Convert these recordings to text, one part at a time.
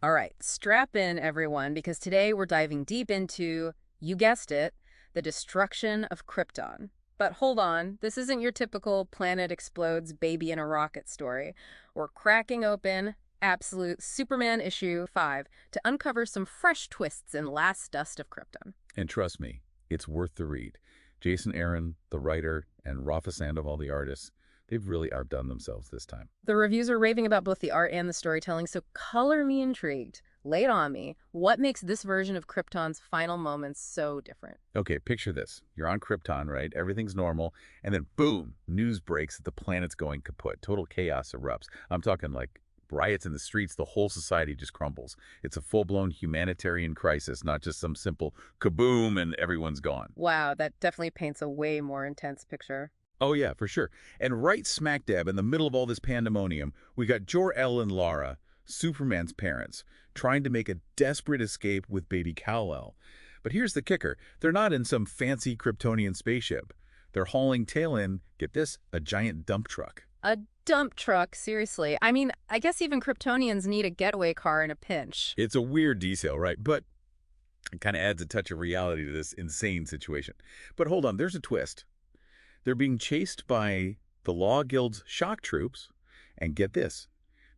All right, strap in, everyone, because today we're diving deep into, you guessed it, the destruction of Krypton. But hold on, this isn't your typical planet explodes baby in a rocket story. We're cracking open Absolute Superman issue 5 to uncover some fresh twists in Last Dust of Krypton. And trust me, it's worth the read. Jason Aaron, the writer, and Rafa Sandoval, the artist, they've really outdone themselves this time. The reviews are raving about both the art and the storytelling, so color me intrigued. Lay it on me. What makes this version of Krypton's final moments so different? Okay, picture this. You're on Krypton, right? Everything's normal, and then boom, news breaks that the planet's going kaput. Total chaos erupts. I'm talking like riots in the streets, the whole society just crumbles. It's a full-blown humanitarian crisis, not just some simple kaboom and everyone's gone. Wow, that definitely paints a way more intense picture. Oh yeah, for sure. And right smack dab in the middle of all this pandemonium, we got Jor-El and Lara, Superman's parents, trying to make a desperate escape with baby Kal-El. But here's the kicker. They're not in some fancy Kryptonian spaceship. They're hauling tail in, get this, a giant dump truck. A dump truck, seriously. I mean, I guess even Kryptonians need a getaway car in a pinch. It's a weird detail, right? But it kind of adds a touch of reality to this insane situation. But hold on, there's a twist. They're being chased by the Law Guild's shock troops, and get this,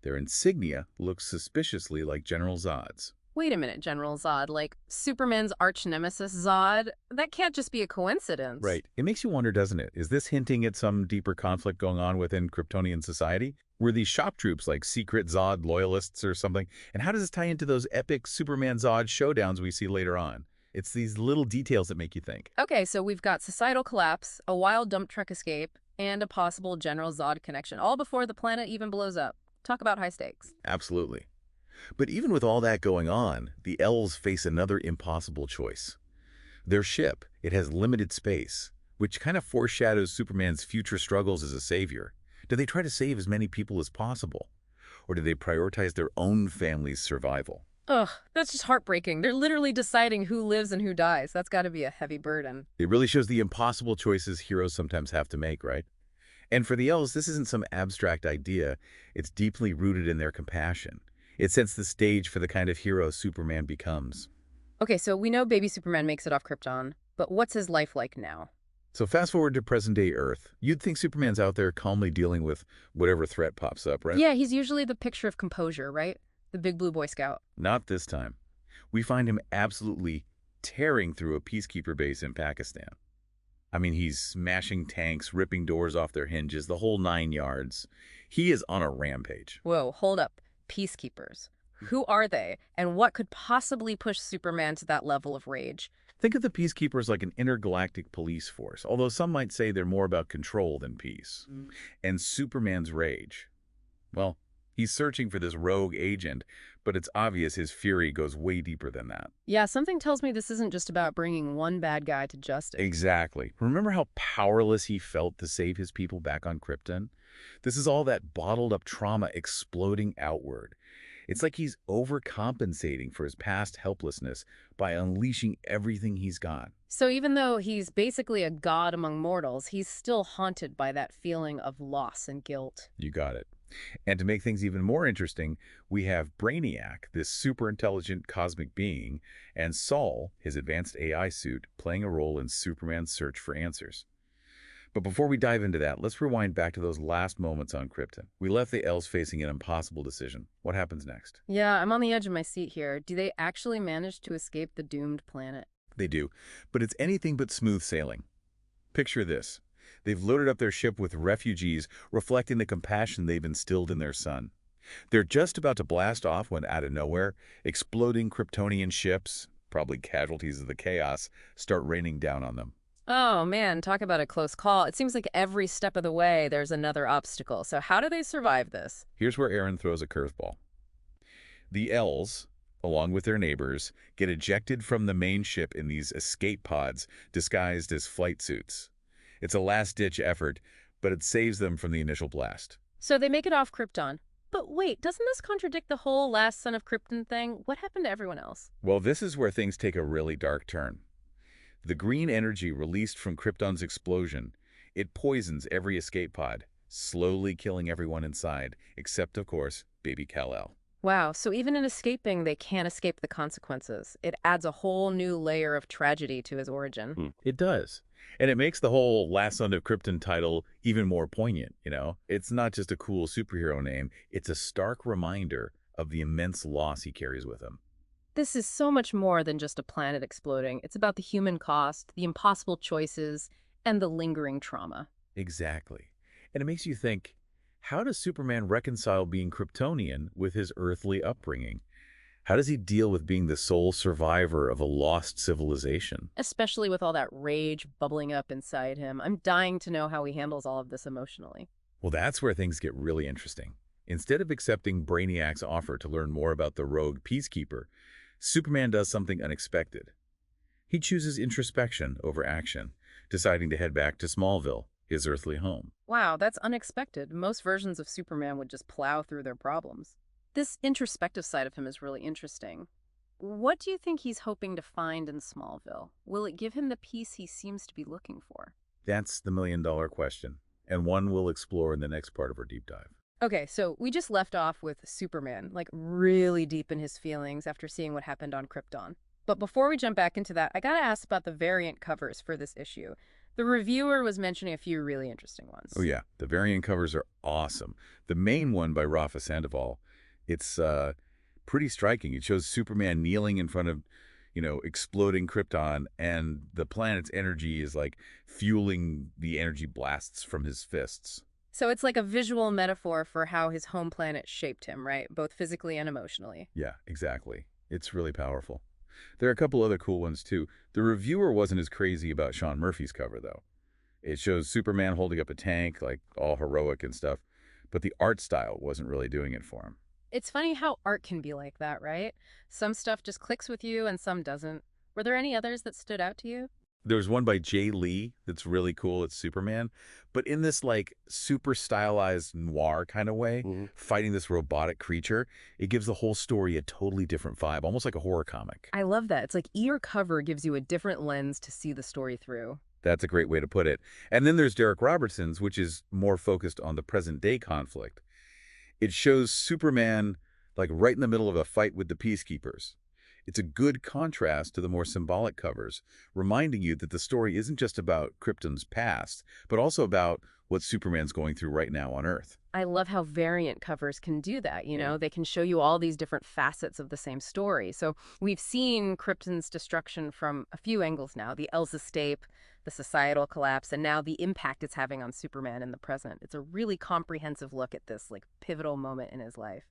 their insignia looks suspiciously like General Zod's. Wait a minute, General Zod, like Superman's arch nemesis Zod? That can't just be a coincidence. Right. It makes you wonder, doesn't it? Is this hinting at some deeper conflict going on within Kryptonian society? Were these shock troops like secret Zod loyalists or something? And how does this tie into those epic Superman-Zod showdowns we see later on? It's these little details that make you think. Okay, so we've got societal collapse, a wild dump truck escape, and a possible General Zod connection, all before the planet even blows up. Talk about high stakes. Absolutely. But even with all that going on, the elves face another impossible choice. Their ship, it has limited space, which kind of foreshadows Superman's future struggles as a savior. Do they try to save as many people as possible? Or do they prioritize their own family's survival? Ugh, that's just heartbreaking. They're literally deciding who lives and who dies. That's got to be a heavy burden. It really shows the impossible choices heroes sometimes have to make, right? And for the elves, this isn't some abstract idea. It's deeply rooted in their compassion. It sets the stage for the kind of hero Superman becomes. Okay, so we know baby Superman makes it off Krypton, but what's his life like now? So fast forward to present-day Earth. You'd think Superman's out there calmly dealing with whatever threat pops up, right? Yeah, he's usually the picture of composure, right? The big blue Boy Scout. Not this time. We find him absolutely tearing through a peacekeeper base in Pakistan. I mean, he's smashing tanks, ripping doors off their hinges, the whole 9 yards. He is on a rampage. Whoa, hold up. Peacekeepers. Who are they, and what could possibly push Superman to that level of rage? Think of the peacekeepers like an intergalactic police force, although some might say they're more about control than peace. And Superman's rage. Well, he's searching for this rogue agent, but it's obvious his fury goes way deeper than that. Yeah, something tells me this isn't just about bringing one bad guy to justice. Exactly. Remember how powerless he felt to save his people back on Krypton? This is all that bottled-up trauma exploding outward. It's like he's overcompensating for his past helplessness by unleashing everything he's got. So even though he's basically a god among mortals, he's still haunted by that feeling of loss and guilt. You got it. And to make things even more interesting, we have Brainiac, this super-intelligent cosmic being, and Sol, his advanced AI suit, playing a role in Superman's search for answers. But before we dive into that, let's rewind back to those last moments on Krypton. We left the elves facing an impossible decision. What happens next? Yeah, I'm on the edge of my seat here. Do they actually manage to escape the doomed planet? They do, but it's anything but smooth sailing. Picture this. They've loaded up their ship with refugees, reflecting the compassion they've instilled in their son. They're just about to blast off when, out of nowhere, exploding Kryptonian ships, probably casualties of the chaos, start raining down on them. Oh man, talk about a close call. It seems like every step of the way there's another obstacle. So how do they survive this? Here's where Aaron throws a curveball. The elves, along with their neighbors, get ejected from the main ship in these escape pods disguised as flight suits. It's a last-ditch effort, but it saves them from the initial blast. So they make it off Krypton. But wait, doesn't this contradict the whole last son of Krypton thing? What happened to everyone else? Well, this is where things take a really dark turn. The green energy released from Krypton's explosion, it poisons every escape pod, slowly killing everyone inside, except, of course, baby Kal-El. Wow, so even in escaping, they can't escape the consequences. It adds a whole new layer of tragedy to his origin. It does. And it makes the whole Last Son of Krypton title even more poignant, you know? It's not just a cool superhero name, it's a stark reminder of the immense loss he carries with him. This is so much more than just a planet exploding. It's about the human cost, the impossible choices, and the lingering trauma. Exactly. And it makes you think, how does Superman reconcile being Kryptonian with his earthly upbringing? How does he deal with being the sole survivor of a lost civilization? Especially with all that rage bubbling up inside him. I'm dying to know how he handles all of this emotionally. Well, that's where things get really interesting. Instead of accepting Brainiac's offer to learn more about the rogue peacekeeper, Superman does something unexpected. He chooses introspection over action, deciding to head back to Smallville, his earthly home. Wow, that's unexpected. Most versions of Superman would just plow through their problems. This introspective side of him is really interesting. What do you think he's hoping to find in Smallville? Will it give him the peace he seems to be looking for? That's the million-dollar question, and one we'll explore in the next part of our deep dive. Okay, so we just left off with Superman, like really deep in his feelings after seeing what happened on Krypton. But before we jump back into that, I gotta ask about the variant covers for this issue. The reviewer was mentioning a few really interesting Oh ones. yeah, the variant covers are awesome. The main one by Rafa Sandoval, it's pretty striking. It shows Superman kneeling in front of, exploding Krypton, and the planet's energy is like fueling the energy blasts from his fists. So it's like a visual metaphor for how his home planet shaped him, right? Both physically and emotionally. Yeah, exactly. It's really powerful. There are a couple other cool ones too. The reviewer wasn't as crazy about Sean Murphy's cover though. It shows Superman holding up a tank, like all heroic and stuff, but the art style wasn't really doing it for him. It's funny how art can be like that, right? Some stuff just clicks with you and some doesn't. Were there any others that stood out to you? There's one by Jay Lee that's really cool. It's Superman, but in this like super stylized noir kind of way, fighting this robotic creature, it gives the whole story a totally different vibe, almost like a horror comic. I love that. It's like ear cover gives you a different lens to see the story through. That's a great way to put it. And then there's Derek Robertson's, which is more focused on the present day conflict. It shows Superman like right in the middle of a fight with the peacekeepers. It's a good contrast to the more symbolic covers, reminding you that the story isn't just about Krypton's past, but also about what Superman's going through right now on Earth. I love how variant covers can do that, you Yeah. know? They can show you all these different facets of the same story. So we've seen Krypton's destruction from a few angles now. The El's escape, the societal collapse, and now the impact it's having on Superman in the present. It's a really comprehensive look at this like pivotal moment in his life.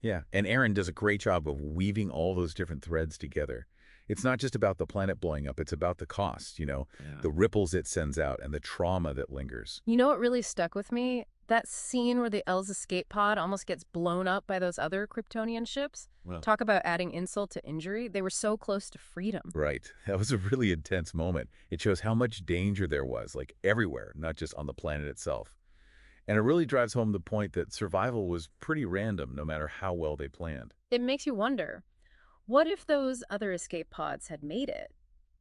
Yeah, and Aaron does a great job of weaving all those different threads together. It's not just about the planet blowing up, it's about the cost, Yeah. the ripples it sends out and the trauma that lingers. You know what really stuck with me? That scene where the El's escape pod almost gets blown up by those other Kryptonian ships. Well, Talk about adding insult to injury. They were so close to freedom. Right. That was a really intense moment. It shows how much danger there was, like everywhere, not just on the planet itself. And it really drives home the point that survival was pretty random, no matter how well they planned. It makes you wonder, what if those other escape pods had made it?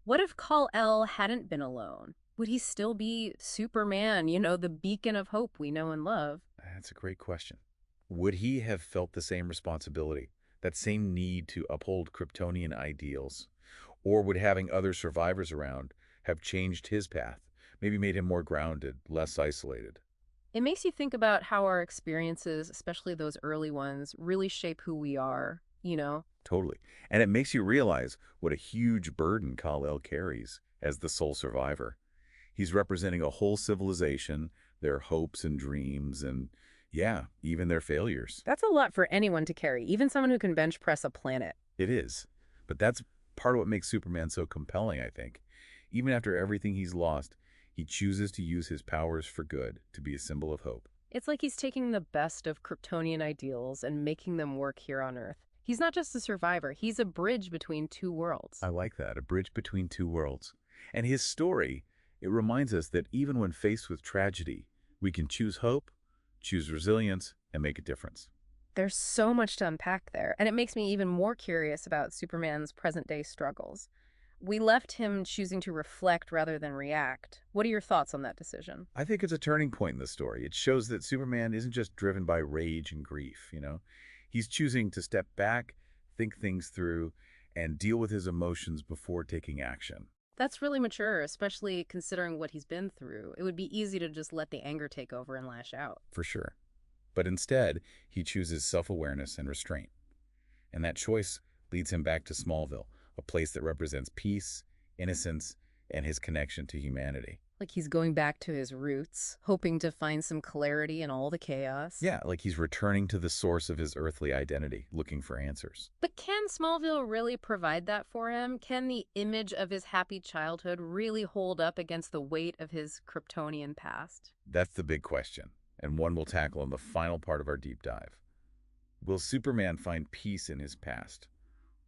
What if Kal-El hadn't been alone? Would he still be Superman, the beacon of hope we know and love? That's a great question. Would he have felt the same responsibility, that same need to uphold Kryptonian ideals? Or would having other survivors around have changed his path, maybe made him more grounded, less isolated? It makes you think about how our experiences, especially those early ones, really shape who we are. Totally. And it makes you realize what a huge burden Kal-El carries as the sole survivor. He's representing a whole civilization, their hopes and dreams, and yeah, even their failures. That's a lot for anyone to carry, even someone who can bench press a planet. It is. But that's part of what makes Superman so compelling, I think. Even after everything he's lost, he chooses to use his powers for good, to be a symbol of hope. It's like he's taking the best of Kryptonian ideals and making them work here on Earth. He's not just a survivor, he's a bridge between two worlds. I like that, a bridge between two worlds. And his story, it reminds us that even when faced with tragedy, we can choose hope, choose resilience, and make a difference. There's so much to unpack there, and it makes me even more curious about Superman's present day struggles. We left him choosing to reflect rather than react. What are your thoughts on that decision? I think it's a turning point in the story. It shows that Superman isn't just driven by rage and grief. He's choosing to step back, think things through, and deal with his emotions before taking action. That's really mature, especially considering what he's been through. It would be easy to just let the anger take over and lash out. For sure. But instead, he chooses self-awareness and restraint. And that choice leads him back to Smallville, a place that represents peace, innocence, and his connection to humanity. Like he's going back to his roots, hoping to find some clarity in all the chaos. Yeah, like he's returning to the source of his earthly identity, looking for answers. But can Smallville really provide that for him? Can the image of his happy childhood really hold up against the weight of his Kryptonian past? That's the big question, and one we'll tackle in the final part of our deep dive. Will Superman find peace in his past,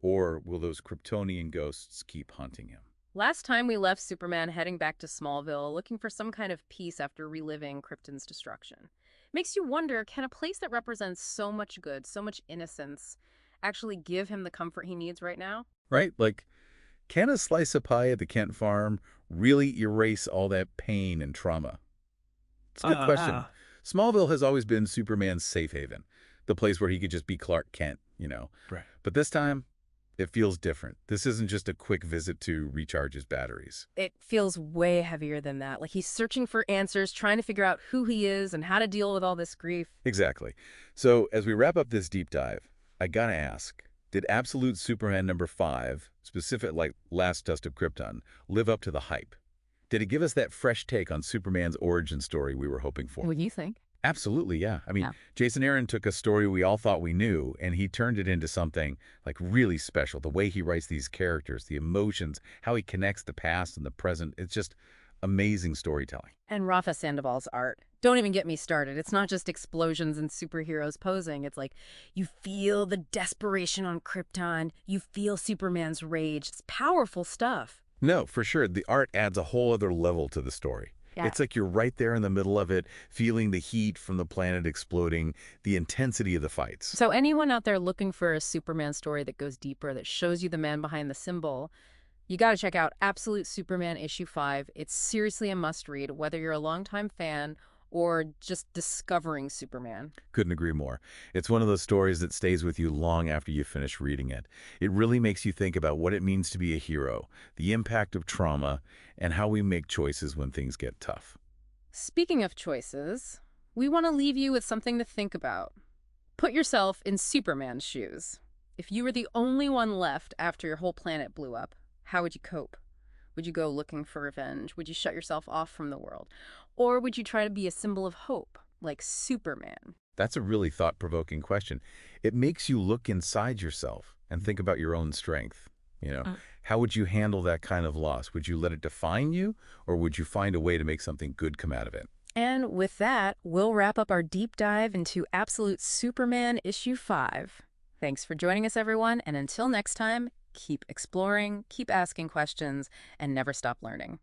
or will those Kryptonian ghosts keep hunting him? Last time we left Superman heading back to Smallville, looking for some kind of peace after reliving Krypton's destruction. Makes you wonder, can a place that represents so much good, so much innocence, actually give him the comfort he needs right now? Right? Like, can a slice of pie at the Kent farm really erase all that pain and trauma? It's a good question. Smallville has always been Superman's safe haven, the place where he could just be Clark Kent. Right. But this time, it feels different. This isn't just a quick visit to recharge his batteries. It feels way heavier than that. Like he's searching for answers, trying to figure out who he is and how to deal with all this grief. Exactly. So as we wrap up this deep dive, I gotta ask, did Absolute Superman number 5, specific like Last Dust of Krypton, live up to the hype? Did it give us that fresh take on Superman's origin story we were hoping for? What do you think? Absolutely, yeah. I mean, Yeah. Jason Aaron took a story we all thought we knew, and he turned it into something like really special. The way he writes these characters, the emotions, how he connects the past and the present, it's just amazing storytelling. And Rafa Sandoval's art. Don't even get me started. It's not just explosions and superheroes posing. It's like you feel the desperation on Krypton. You feel Superman's rage. It's powerful stuff. No, for sure. The art adds a whole other level to the story. Yeah. It's like you're right there in the middle of it, feeling the heat from the planet exploding, the intensity of the fights. So anyone out there looking for a Superman story that goes deeper, that shows you the man behind the symbol, you got to check out Absolute Superman issue 5. It's seriously a must-read, whether you're a longtime fan or just discovering Superman. Couldn't agree more. It's one of those stories that stays with you long after you finish reading it. It really makes you think about what it means to be a hero, the impact of trauma, and how we make choices when things get tough. Speaking of choices, we want to leave you with something to think about. Put yourself in Superman's shoes. If you were the only one left after your whole planet blew up, how would you cope? Would you go looking for revenge? Would you shut yourself off from the world? Or would you try to be a symbol of hope, like Superman? That's a really thought-provoking question. It makes you look inside yourself and think about your own strength. How would you handle that kind of loss? Would you let it define you, or would you find a way to make something good come out of it? And with that, we'll wrap up our deep dive into Absolute Superman issue 5. Thanks for joining us, everyone, and until next time, keep exploring, keep asking questions, and never stop learning.